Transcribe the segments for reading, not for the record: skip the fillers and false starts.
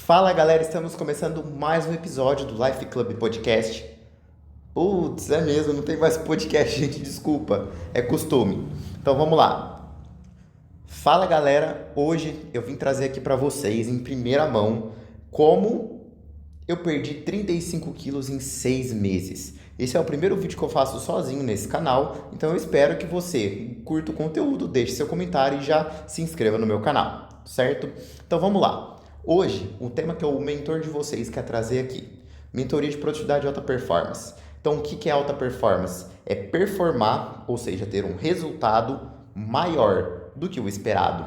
Fala galera, estamos começando mais um episódio do Life Club Podcast. Putz, é mesmo, não tem mais podcast, gente, desculpa, é costume. Então vamos lá. Fala galera, hoje eu vim trazer aqui pra vocês em primeira mão como eu perdi 35 quilos em 6 meses. Esse é o primeiro vídeo que eu faço sozinho nesse canal, então eu espero que você curta o conteúdo, deixe seu comentário e já se inscreva no meu canal, certo? Então vamos lá. Hoje, o tema que o mentor de vocês quer trazer aqui, mentoria de produtividade e alta performance. Então, o que é alta performance? É performar, ou seja, ter um resultado maior do que o esperado.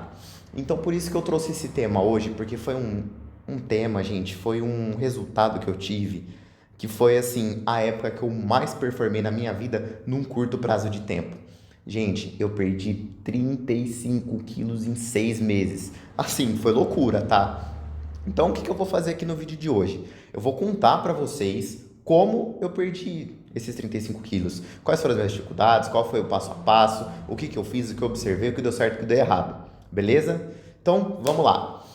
Então, por isso que eu trouxe esse tema hoje, porque foi um tema, gente, foi um resultado que eu tive, que foi, assim, a época que eu mais performei na minha vida num curto prazo de tempo. Gente, eu perdi 35 quilos em 6 meses. Assim, foi loucura, tá? Então, o que eu vou fazer aqui no vídeo de hoje? Eu vou contar para vocês como eu perdi esses 35 quilos, quais foram as minhas dificuldades, qual foi o passo a passo, o que eu fiz, o que eu observei, o que deu certo e o que deu errado, beleza? Então, vamos lá.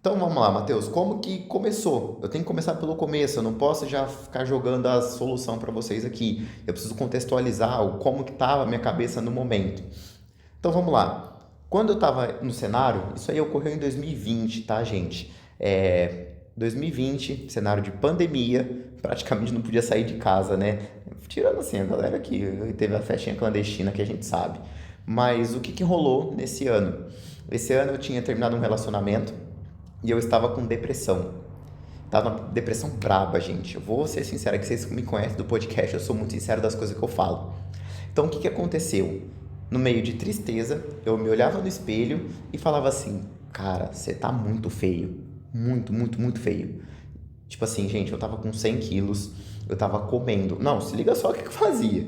Então, vamos lá, Matheus, como que começou? Eu tenho que começar pelo começo, eu não posso já ficar jogando a solução para vocês aqui. Eu preciso contextualizar como que estava a minha cabeça no momento. Então, vamos lá. Quando eu estava no cenário, isso aí ocorreu em 2020, tá, gente? 2020, cenário de pandemia, praticamente não podia sair de casa, né? Tirando assim a galera que teve a festinha clandestina que a gente sabe. Mas o que rolou nesse ano? Esse ano eu tinha terminado um relacionamento e eu estava com depressão. Tava uma depressão braba, gente. Eu vou ser sincero que vocês me conhecem do podcast, eu sou muito sincero das coisas que eu falo. Então, o que aconteceu? No meio de tristeza, eu me olhava no espelho e falava assim: cara, você tá muito feio. Muito, muito, muito feio. Tipo assim, gente, eu tava com 100 quilos, eu tava comendo. Não, se liga só o que eu fazia.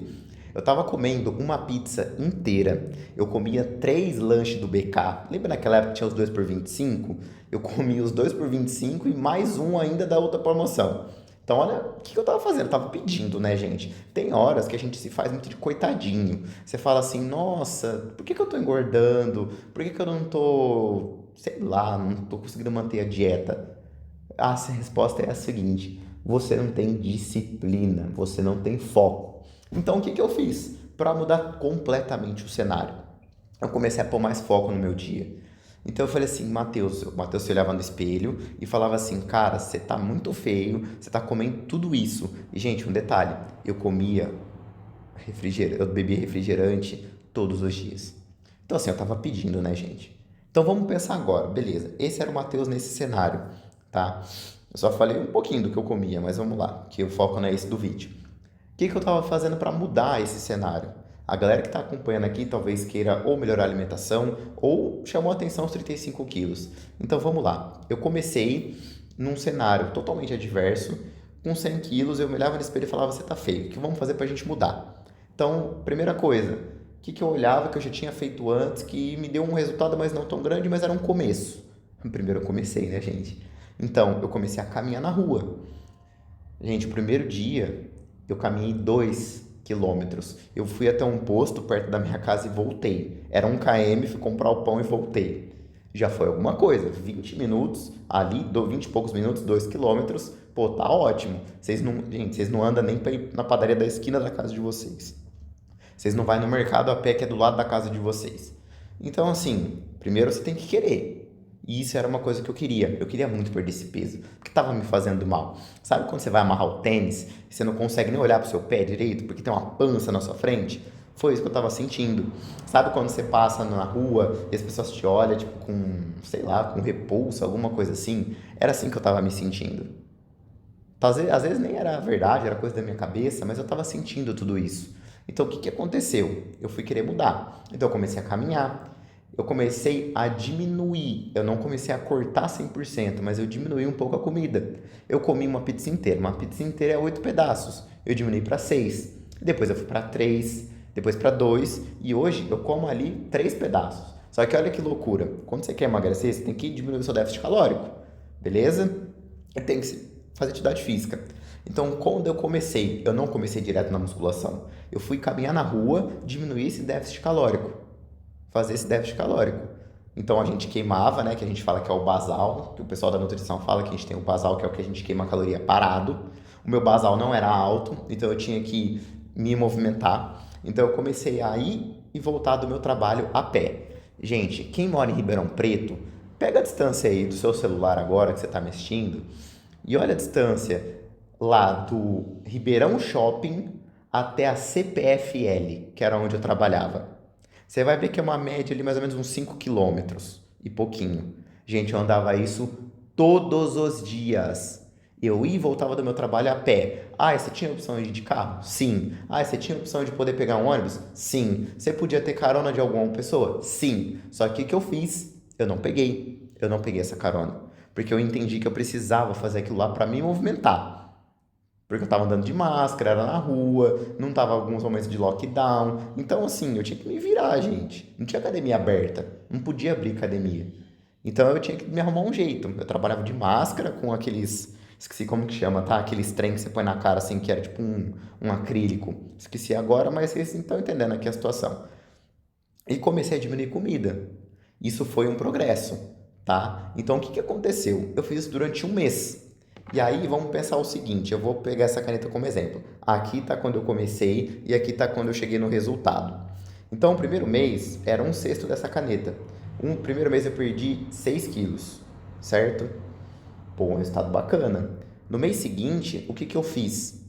Eu tava comendo uma pizza inteira. Eu comia 3 lanches do BK. Lembra naquela época que tinha os 2 por 25? Eu comia os 2 por 25 e mais um ainda da outra promoção. Então, olha o que eu tava fazendo. Eu tava pedindo, né, gente? Tem horas que a gente se faz muito de coitadinho. Você fala assim: nossa, por que eu tô engordando? Por que eu não tô, sei lá, não tô conseguindo manter a dieta? A resposta é a seguinte: você não tem disciplina, você não tem foco. Então, o que eu fiz para mudar completamente o cenário? Eu comecei a pôr mais foco no meu dia. Então eu falei assim: o Matheus se olhava no espelho e falava assim: cara, você tá muito feio, você tá comendo tudo isso. E, gente, um detalhe: eu comia refrigerante, eu bebia refrigerante todos os dias. Então, assim, eu tava pedindo, né, gente? Então vamos pensar agora, beleza? Esse era o Matheus nesse cenário, tá? Eu só falei um pouquinho do que eu comia, mas vamos lá, que o foco não é esse do vídeo. O que eu estava fazendo para mudar esse cenário? A galera que está acompanhando aqui talvez queira ou melhorar a alimentação ou chamou a atenção os 35 quilos. Então vamos lá. Eu comecei num cenário totalmente adverso. Com 100 quilos eu me olhava no espelho e falava: você tá feio, o que vamos fazer para a gente mudar? Então, primeira coisa, o que eu olhava que eu já tinha feito antes que me deu um resultado, mas não tão grande, mas era um começo. Primeiro eu comecei, né, gente? Então, eu comecei a caminhar na rua. Gente, o primeiro dia eu caminhei 2 quilômetros. Eu fui até um posto perto da minha casa e voltei. Era 1 km, fui comprar o pão e voltei. Já foi alguma coisa. 20 minutos, ali, 20 e poucos minutos, 2 quilômetros. Pô, tá ótimo. Gente, vocês não andam nem pra ir na padaria da esquina da casa de vocês. Vocês não vão no mercado a pé que é do lado da casa de vocês. Então, assim, primeiro você tem que querer. E isso era uma coisa que eu queria. Eu queria muito perder esse peso, porque estava me fazendo mal. Sabe quando você vai amarrar o tênis e você não consegue nem olhar para o seu pé direito porque tem uma pança na sua frente? Foi isso que eu estava sentindo. Sabe quando você passa na rua e as pessoas te olham, tipo, com, sei lá, com repulso, alguma coisa assim? Era assim que eu estava me sentindo. Às vezes nem era verdade, era coisa da minha cabeça, mas eu estava sentindo tudo isso. Então, o que aconteceu? Eu fui querer mudar. Então, eu comecei a caminhar, eu comecei a diminuir. Eu não comecei a cortar 100%, mas eu diminuí um pouco a comida. Eu comi uma pizza inteira. Uma pizza inteira é 8 pedaços. Eu diminui para 6. Depois eu fui para 3. Depois para 2. E hoje eu como ali 3 pedaços. Só que olha que loucura. Quando você quer emagrecer, você tem que diminuir o seu déficit calórico. Beleza? E tem que fazer atividade física. Então, quando eu comecei, eu não comecei direto na musculação. Eu fui caminhar na rua, diminuir esse déficit calórico. Fazer esse déficit calórico. Então a gente queimava, né, que a gente fala que é o basal, que o pessoal da nutrição fala que a gente tem o basal, que é o que a gente queima a caloria parado. O meu basal não era alto, então eu tinha que me movimentar. Então eu comecei a ir e voltar do meu trabalho a pé. Gente, quem mora em Ribeirão Preto, pega a distância aí do seu celular agora que você está mexendo e olha a distância lá do Ribeirão Shopping até a CPFL, que era onde eu trabalhava. Você vai ver que é uma média ali mais ou menos uns 5 quilômetros e pouquinho. Gente, eu andava isso todos os dias. Eu ia e voltava do meu trabalho a pé. Ah, você tinha a opção de ir de carro? Sim. Ah, você tinha a opção de poder pegar um ônibus? Sim. Você podia ter carona de alguma pessoa? Sim. Só que o que eu fiz? Eu não peguei. Eu não peguei essa carona. Porque eu entendi que eu precisava fazer aquilo lá para me movimentar. Porque eu tava andando de máscara, era na rua, não tava alguns momentos de lockdown. Então, assim, eu tinha que me virar, gente. Não tinha academia aberta. Não podia abrir academia. Então eu tinha que me arrumar um jeito. Eu trabalhava de máscara com aqueles. Esqueci como que chama, tá? Aqueles trem que você põe na cara assim, que era tipo um acrílico. Esqueci agora, mas vocês estão entendendo aqui a situação. E comecei a diminuir comida. Isso foi um progresso, tá? Então o que que aconteceu? Eu fiz isso durante um mês. E aí vamos pensar o seguinte, eu vou pegar essa caneta como exemplo. Aqui tá quando eu comecei e aqui tá quando eu cheguei no resultado. Então o primeiro mês era um sexto dessa caneta. Primeiro mês eu perdi 6 quilos, certo? Pô, um resultado bacana. No mês seguinte, o que que eu fiz?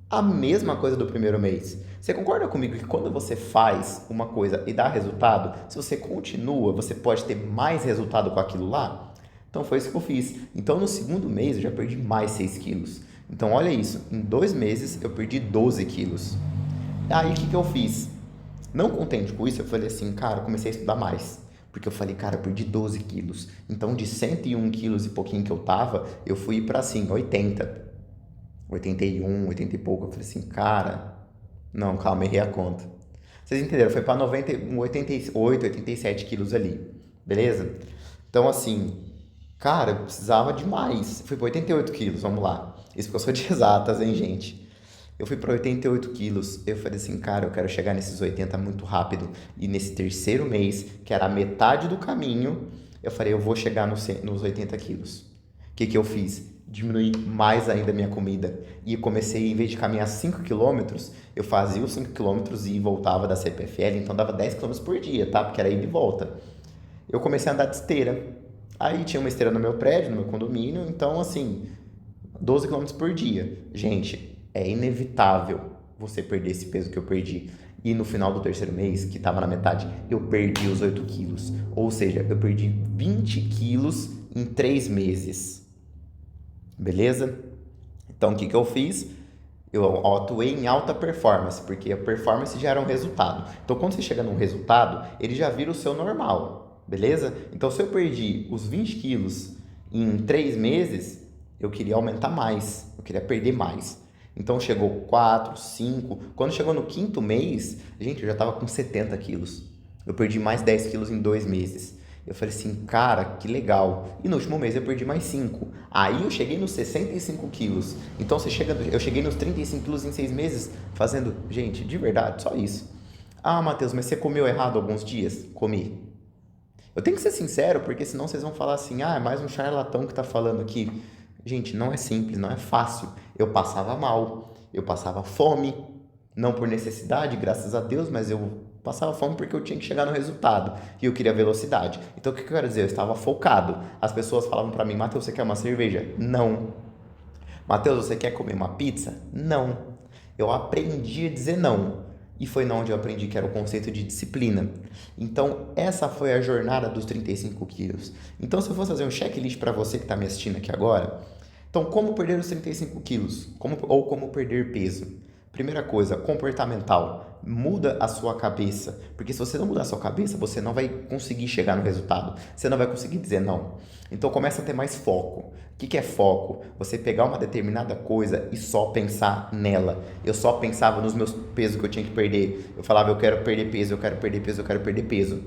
A mesma coisa do primeiro mês. Você concorda comigo que quando você faz uma coisa e dá resultado, se você continua, você pode ter mais resultado com aquilo lá? Então foi isso que eu fiz. Então no segundo mês eu já perdi mais 6 quilos. Então olha isso, em 2 meses eu perdi 12 quilos. Aí o que que eu fiz? Não contente com isso, eu falei assim, cara, eu comecei a estudar mais. Porque eu falei, cara, eu perdi 12 quilos. Então de 101 quilos e pouquinho que eu tava, eu fui pra assim, 80. 81, 80 e pouco. Eu falei assim, cara, não, calma, errei a conta. Vocês entenderam? Foi para 90, 88, 87 quilos ali, beleza? Então, assim, cara, eu precisava de mais. Fui para 88 quilos, vamos lá. Isso porque eu sou de exatas, hein, gente? Eu fui para 88 quilos. Eu falei assim, cara, eu quero chegar nesses 80 muito rápido. E nesse terceiro mês, que era a metade do caminho, eu falei, eu vou chegar nos 80 quilos. O que que eu fiz? Diminuí mais ainda a minha comida. E eu comecei, em vez de caminhar 5 quilômetros, eu fazia os 5 quilômetros e voltava da CPFL, então dava 10 quilômetros por dia, tá? Porque era ida e volta. Eu comecei a andar de esteira. Aí tinha uma esteira no meu prédio, no meu condomínio, então assim, 12 quilômetros por dia. Gente, é inevitável você perder esse peso que eu perdi. E no final do terceiro mês, que estava na metade, eu perdi os 8 quilos. Ou seja, eu perdi 20 quilos em 3 meses. Beleza? Então, o que que eu fiz? Eu atuei em alta performance, porque a performance gera um resultado. Então, quando você chega num resultado, ele já vira o seu normal, beleza? Então, se eu perdi os 20 quilos em 3 meses, eu queria aumentar mais, eu queria perder mais. Então, chegou 4, 5. Quando chegou no quinto mês, gente, eu já estava com 70 quilos. Eu perdi mais 10 quilos em 2 meses. Eu falei assim, cara, que legal. E no último mês eu perdi mais 5. Aí eu cheguei nos 65 quilos. Então eu cheguei nos 35 quilos em 6 meses, fazendo, gente, de verdade, só isso. Ah, Matheus, mas você comeu errado alguns dias? Comi. Eu tenho que ser sincero, porque senão vocês vão falar assim, ah, é mais um charlatão que tá falando aqui. Gente, não é simples, não é fácil. Eu passava mal, eu passava fome, não por necessidade, graças a Deus, mas eu passava fome porque eu tinha que chegar no resultado e eu queria velocidade. Então o que eu quero dizer? Eu estava focado. As pessoas falavam para mim, Matheus, você quer uma cerveja? Não. Matheus, você quer comer uma pizza? Não. Eu aprendi a dizer não. E foi na onde eu aprendi que era o conceito de disciplina. Então, essa foi a jornada dos 35 quilos. Então, se eu fosse fazer um checklist para você que está me assistindo aqui agora, então, como perder os 35 quilos? Como perder peso? Primeira coisa, comportamental. Muda a sua cabeça. Porque se você não mudar a sua cabeça, você não vai conseguir chegar no resultado. Você não vai conseguir dizer não. Então começa a ter mais foco. O que é foco? Você pegar uma determinada coisa e só pensar nela. Eu só pensava nos meus pesos que eu tinha que perder. Eu falava, eu quero perder peso, eu quero perder peso, eu quero perder peso.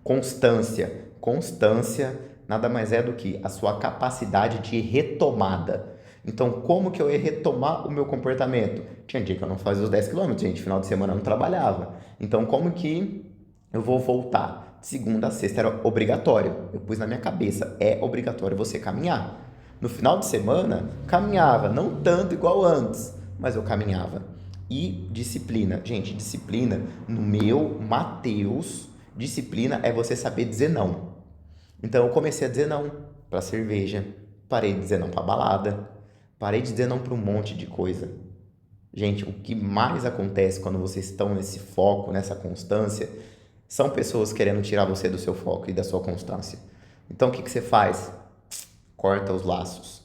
Constância. Constância nada mais é do que a sua capacidade de retomada. Então, como que eu ia retomar o meu comportamento? Tinha dia que eu não fazia os 10 quilômetros, gente, final de semana eu não trabalhava. Então, como que eu vou voltar? De segunda a sexta era obrigatório. Eu pus na minha cabeça, é obrigatório você caminhar. No final de semana, caminhava, não tanto igual antes, mas eu caminhava. E disciplina. Gente, disciplina, no meu Mateus, disciplina é você saber dizer não. Então eu comecei a dizer não para cerveja, parei de dizer não para balada, parei de dizer não para um monte de coisa. Gente, o que mais acontece quando vocês estão nesse foco, nessa constância, são pessoas querendo tirar você do seu foco e da sua constância. Então o que você faz? Corta os laços.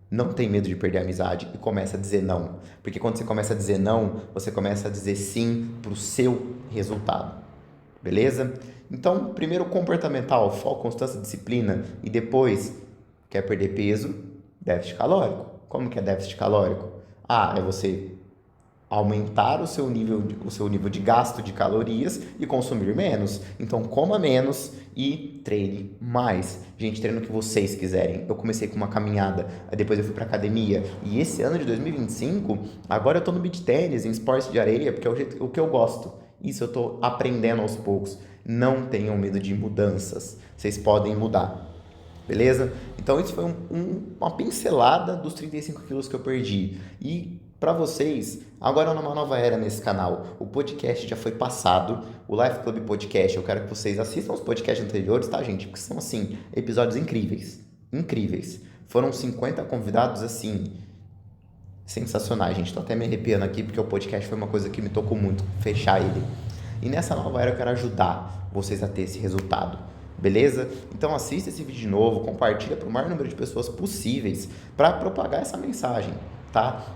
Não tem medo de perder a amizade e começa a dizer não. Porque quando você começa a dizer não, você começa a dizer sim para o seu resultado. Beleza? Então, primeiro comportamental, foco, constância, disciplina. E depois, quer perder peso? Déficit calórico. Como que é déficit calórico? É você aumentar o seu nível de gasto de calorias e consumir menos. Então, coma menos e treine mais. Gente, treine o que vocês quiserem. Eu comecei com uma caminhada, aí depois eu fui para academia. E esse ano de 2025, agora eu tô no beach tennis, em esportes de areia, porque é o que eu gosto. Isso eu tô aprendendo aos poucos. Não tenham medo de mudanças. Vocês podem mudar. Beleza? Então, isso foi uma pincelada dos 35 quilos que eu perdi. E para vocês, agora é uma nova era nesse canal. O podcast já foi passado, o Life Club Podcast. Eu quero que vocês assistam os podcasts anteriores, tá, gente? Porque são, assim, episódios incríveis. Incríveis. Foram 50 convidados, assim, sensacionais, gente. Tô até me arrepiando aqui, porque o podcast foi uma coisa que me tocou muito, fechar ele. E nessa nova era eu quero ajudar vocês a ter esse resultado. Beleza? Então assista esse vídeo de novo, compartilha para o maior número de pessoas possíveis para propagar essa mensagem, tá?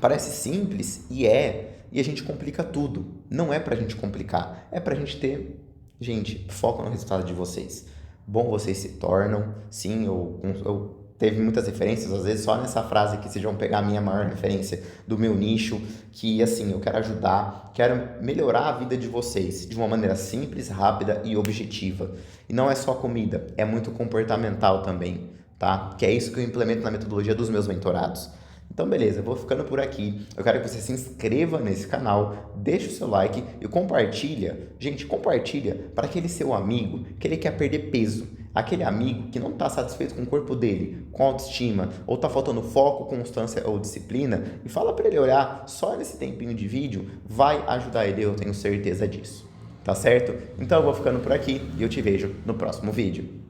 Parece simples e a gente complica tudo. Não é pra gente complicar, é pra gente ter, gente, foco no resultado de vocês. Bom, vocês se tornam, sim, eu teve muitas referências, às vezes só nessa frase que vocês vão pegar a minha maior referência do meu nicho, que assim, eu quero ajudar, quero melhorar a vida de vocês de uma maneira simples, rápida e objetiva. E não é só comida, é muito comportamental também, tá? Que é isso que eu implemento na metodologia dos meus mentorados. Então, beleza, eu vou ficando por aqui. Eu quero que você se inscreva nesse canal, deixe o seu like e compartilha. Gente, compartilha para aquele seu amigo que ele quer perder peso. Aquele amigo que não está satisfeito com o corpo dele, com autoestima, ou está faltando foco, constância ou disciplina. E fala para ele olhar só nesse tempinho de vídeo, vai ajudar ele, eu tenho certeza disso. Tá certo? Então eu vou ficando por aqui e eu te vejo no próximo vídeo.